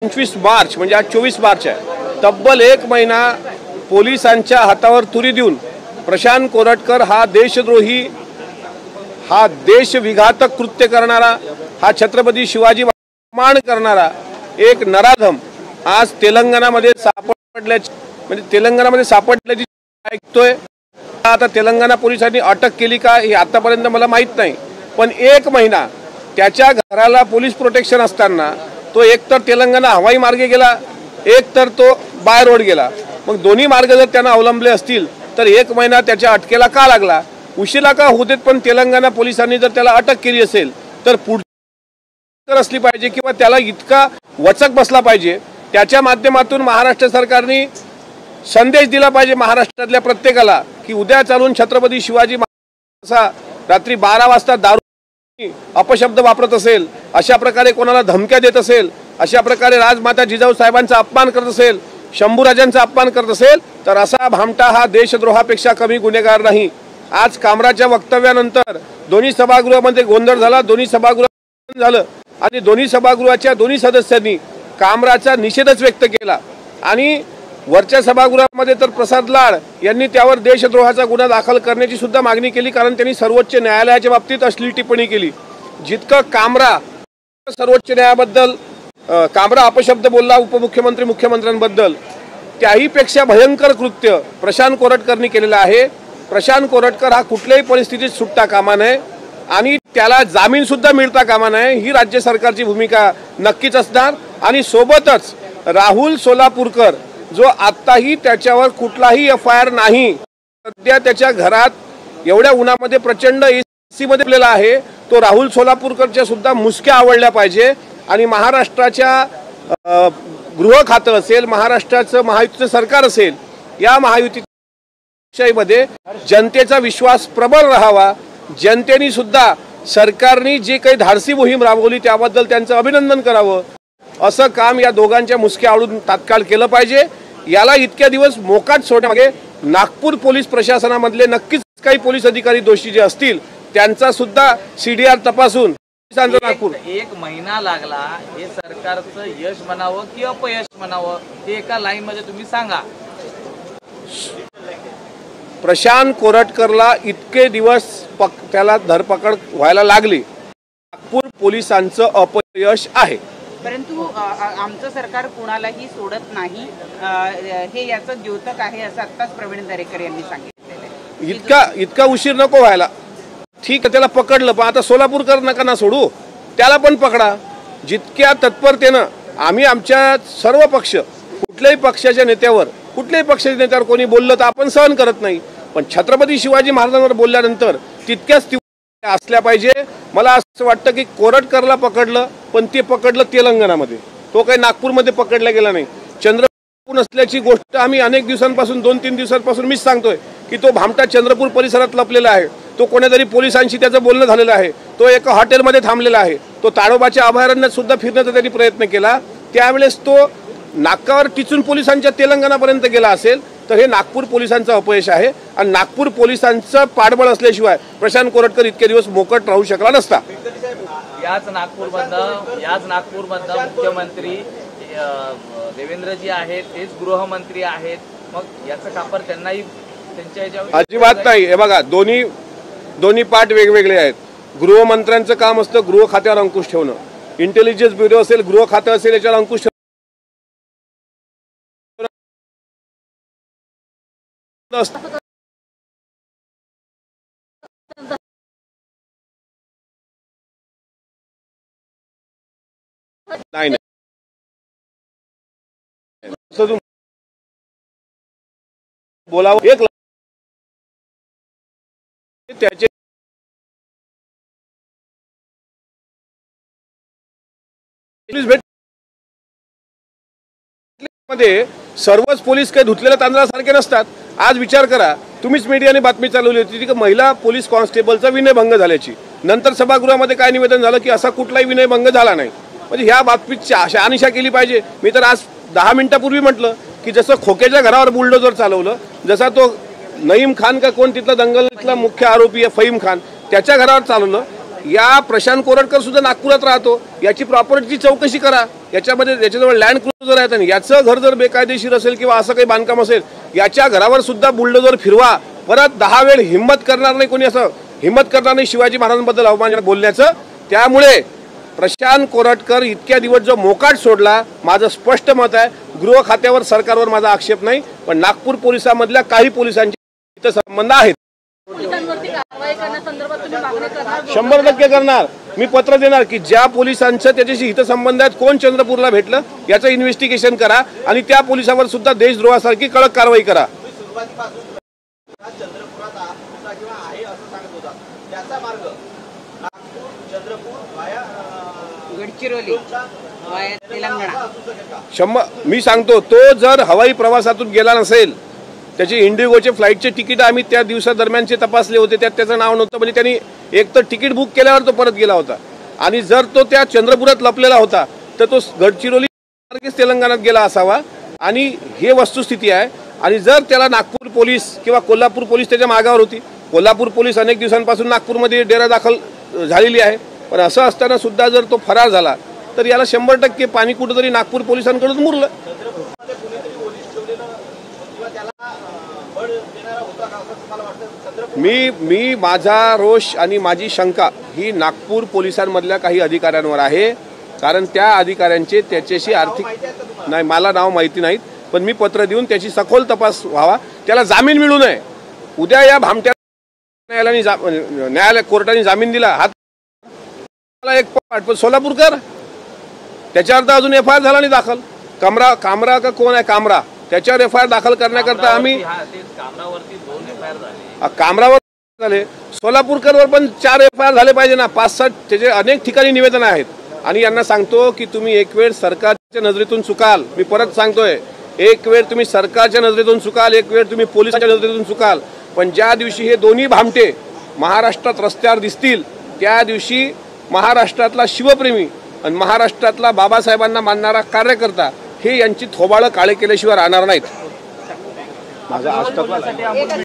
25 मार्च म्हणजे आज 24 मार्च आहे, तब्बल 1 महिना पोलिसांच्या हातावर तुरी देऊन प्रशांत कोरटकर हा देशद्रोही, हा देशविघातक कृत्य करणारा, हा छत्रपती शिवाजी अपमान करणारा एक नराधम आज तेलंगणामध्ये सापडल्याची, म्हणजे तेलंगणामध्ये सापडल्याची ऐकतोय। आता तेलंगणा पोलिसांनी अटक केली का हे आतापर्यंत मला माहित नाही, पण 1 महिना त्याच्या घराला पोलीस प्रोटेक्शन असताना तो एक तर तेलंगणा हवाई मार्गे गेला, एक तर तो बाय रोड गेला। मग दोन्ही मार्ग जर त्यांना अवलंबले असतील तर 1 महिना त्याच्या अटकेला का लागला, उशिरा का होतेत, पण तेलंगणा पोलिसांनी जर त्याला अटक केली असेल तर पुढे असली पाहिजे किंवा त्याला इतका वचक बसला पाहिजे। त्याच्या माध्यमातून महाराष्ट्र सरकारने संदेश दिला पाहिजे महाराष्ट्रातल्या प्रत्येकाला की उद्या चालून छत्रपती शिवाजी महाराज रात्री 12 वाजता दारू अपशब्द वापरत असेल, अशा प्रकारे कोणाला धमक्या देत असेल, अशा प्रकारे राजमाता जिजाऊ साहेबांचा अपमान करत असेल, शंभूराजांचा अपमान करत असेल तर असा भामटा हा देशद्रोहापेक्षा कमी गुन्हेगार नाही। आज कामराच्या वक्तव्यानंतर दोन्ही सभागृहामध्ये गोंधळ झाला, दोन्ही सभागृह झालं आणि दोन्ही सभागृहाच्या दोन्ही सदस्यांनी कामराचा निषेधच व्यक्त केला आणि वरच्या सभागृहामध्ये तर प्रसाद लाड यांनी त्यावर देशद्रोहाचा गुन्हा दाखल करण्याची सुद्धा मागणी केली, कारण त्यांनी सर्वोच्च न्यायालयाच्या बाबतीत अश्लील टिप्पणी केली। जितकं कामरा सर्वोच्च न्यायालयाबद्दल कामरा अपशब्द बोलला उपमुख्यमंत्री मुख्यमंत्र्यांबद्दल, त्याहीपेक्षा भयंकर कृत्य प्रशांत कोरटकरनी केलेलं आहे। प्रशांत कोरटकर हा कुठल्याही परिस्थितीत सुटता कामा नये आणि त्याला जामीन सुद्धा मिळता कामा नये, ही राज्य सरकारची भूमिका नक्कीच असणार। आणि सोबतच राहुल सोलापूरकर जो आत्ताही त्याच्यावर कुठलाही FIR नाही, सध्या त्याच्या घरात एवढ्या उन्हामध्ये प्रचंड AC मध्ये बसलेला आहे, तो राहुल सोलापूरकरच्या सुद्धा मुसक्या आवडल्या पाहिजे आणि महाराष्ट्राच्या गृह खातं असेल, महाराष्ट्राचं महायुतीचं सरकार असेल, या महायुतीमध्ये जनतेचा विश्वास प्रबळ राहावा। जनतेने सुद्धा सरकारने जे काही धाडसी मोहीम राबवली त्याबद्दल त्यांचं अभिनंदन करावं, असं काम या दोघांच्या मुसक्या आवडून तात्काळ केलं पाहिजे। याला इतक्या दिवस मोकाट सोडण्यामागे नागपूर पोलीस प्रशासनामधले नक्कीच काही पोलीस अधिकारी दोषी जे असतील त्यांचा सुद्धा CDR तपासून नागपूर 1 महिना लागला, हे सरकारचं यश म्हणावं की अपयश म्हणावं हे एका लाईन मध्ये तुम्ही सांगा। प्रशांत कोरटकरला इतके दिवस त्याला धरपकड व्हायला लागली, नागपूर पोलिसांचं अपयश आहे। परंतु आमचं सरकार कोणालाही सोडत नाही, हे याचं द्योतक आहे असं आत्ताच प्रवीण दरेकर यांनी सांगितलेलं आहे। इतका उशीर नको व्हायला, ठीक आहे त्याला पकडलं, पण आता सोलापूरकर नका ना सोडू, त्याला पण पकडा। जितक्या तत्परतेनं आम्ही आमच्या सर्व पक्ष, कुठल्याही पक्षाच्या नेत्यावर, कुठल्याही पक्षाच्या नेत्यावर कोणी बोललं तर आपण सहन करत नाही, पण छत्रपती शिवाजी महाराजांवर बोलल्यानंतर तितक्याच असल्या पाहिजे। मला असं वाटतं की कोरटकरला पकडलं, पण ते पकडलं तेलंगणामध्ये, तो काही नागपूरमध्ये पकडला गेला नाही। चंद्रपूर नसल्याची गोष्ट आम्ही अनेक दिवसांपासून 2-3 दिवसांपासून मीच सांगतोय की तो भामटा चंद्रपूर परिसरात लपलेला आहे, तो कोणीतरी पोलिसांशी त्याचं बोलणं झालेलं आहे, तो एका हॉटेलमध्ये थांबलेला आहे, तो ताडोबाच्या अभयारण्यात सुद्धा फिरण्याचा त्यांनी प्रयत्न केला, त्यावेळेस तो नाकावर टिचून पोलिसांच्या तेलंगणापर्यंत गेला असेल तर हे नागपूर पोलिसांचं अपयश आहे आणि नागपूर पोलिसांचं पाठबळ असल्याशिवाय प्रशांत कोरटकर इतके दिवस मोकट राहू शकला नसता। याच नागपूरमधनं मुख्यमंत्री देवेंद्रजी आहेत, तेच गृहमंत्री आहेत, मग याचं खापर त्यांनाही त्यांच्या याच्यावर अजिबात नाही। हे बघा, दोन्ही पार्ट वेगवेगळे आहेत। गृहमंत्र्यांचं काम असतं गृह खात्यावर अंकुश ठेवणं, इंटेलिजन्स ब्युरो असेल, गृह खातं असेल, याच्यावर अंकुश नाही बोलावं एक त्याचे मध्ये सर्वच पोलीस काही धुतलेल्या तांदळासारखे नसतात। आज विचार करा, तुम्हीच मीडियाने बातमी चालवली होती की महिला पोलीस कॉन्स्टेबलचा विनयभंग झाल्याची, नंतर सभागृहामध्ये काय निवेदन झालं की असा कुठलाही विनयभंग झाला नाही। म्हणजे ह्या बाबतीत शहानिशा केली पाहिजे। मी तर आज 10 मिनिटापूर्वी म्हटलं की जसं खोक्याच्या घरावर बुलडोजर चालवलं, जसा तो नईम खान का कोण तिथला दंगलीतला मुख्य आरोपी आहे फहीम खान, त्याच्या घरावर चालवलं, या प्रशांत कोरटकर सुद्धा नागपुरात राहतो, याची प्रॉपर्टीची चौकशी करा। याच्यामध्ये याच्याजवळ लँड क्रुझर आहेत आणि याचं घर जर बेकायदेशीर असेल किंवा असं काही बांधकाम असेल, याच्या घरावर सुद्धा बुलडोजर फिरवा, परत 10 वेळ हिंमत करणार नाही, कोणी असं हिंमत करणार नाही शिवाजी महाराजांबद्दल अवमानजनक बोलण्याचं. त्यामुळे प्रशांत कोरटकर इतक्या दिवस जो मोकाट सोडला, माझं स्पष्ट मत आहे, गृह खात्यावर सरकारवर माझा आक्षेप नाही, पण नागपूर पोलिसांमधल्या काही पोलिसांचे हितसंबंध आहेत. 100% करणार. मी पत्र देणार की ज्या पोलिसांचं त्याच्याशी हितसंबंध आहेत, कोण चंद्रपूरला भेटलं याचं इन्व्हेस्टिगेशन करा आणि त्या पोलिसावर सुद्धा देशद्रोहासारखी कडक कारवाई करा. गडचिरोली तेलंगणा. मी सांगतो, तो जर हवाई प्रवासातून गेला नसेल, त्याचे इंडिगोचे फ्लाईटचे तिकीट आम्ही त्या दिवसादरम्यानचे तपासले होते, त्यात त्याचं नाव नव्हतं, म्हणजे त्यांनी एक तर तिकीट बुक केल्यावर तो परत गेला होता. आणि जर तो त्या चंद्रपुरात लपलेला होता तर तो गडचिरोली मार्गेच तेलंगणात गेला असावा. आणि हे वस्तुस्थिती आहे. आणि जर त्याला नागपूर पोलीस किंवा कोल्हापूर पोलीस त्याच्या मागावर होती, कोल्हापूर पोलीस अनेक दिवसांपासून नागपूरमध्ये डेरा दाखल झालेली आहे, पण असं असताना सुद्धा जर तो फरार झाला तर याला 100% पाणी कुठंतरी नागपूर पोलिसांकडून मुरलं. मी माझा रोष आणि माझी शंका ही नागपूर पोलिसांमधल्या काही अधिकाऱ्यांवर आहे, कारण त्या अधिकाऱ्यांचे त्याच्याशी आर्थिक नाही, मला नाव माहिती नाहीत, पण मी पत्र देऊन त्याची सखोल तपास व्हावा, त्याला जामीन मिळू नये. उद्या या भामट्या न्यायालय कोर्टाने जामीन दिला, हा एक पाठ सोलापूरकर, त्याच्यावर तर अजून FIR झाला नाही दाखल. कामरा का कोण आहे कामरा, त्याच्यावर FIR दाखल करण्याकरता आम्ही कामरावर झाले, सोलापूरकरवर पण 4 FIR झाले पाहिजे ना, 5-6 त्याचे अनेक ठिकाणी निवेदन आहेत. आणि यांना सांगतो की तुम्ही एक वेळ सरकारच्या नजरेतून चुकाल, मी परत सांगतोय, एक वेळ तुम्ही सरकारच्या नजरेतून चुकाल, एक वेळ तुम्ही पोलिसांच्या नजरेतून चुकाल, पण ज्या दिवशी हे दोन्ही भामटे महाराष्ट्रात रस्त्यावर दिसतील त्या दिवशी महाराष्ट्रातला शिवप्रेमी आणि महाराष्ट्रातला बाबासाहेबांना मानणारा कार्यकर्ता हे यांची थोबाळं काळे केल्याशिवाय राहणार नाहीत. माझा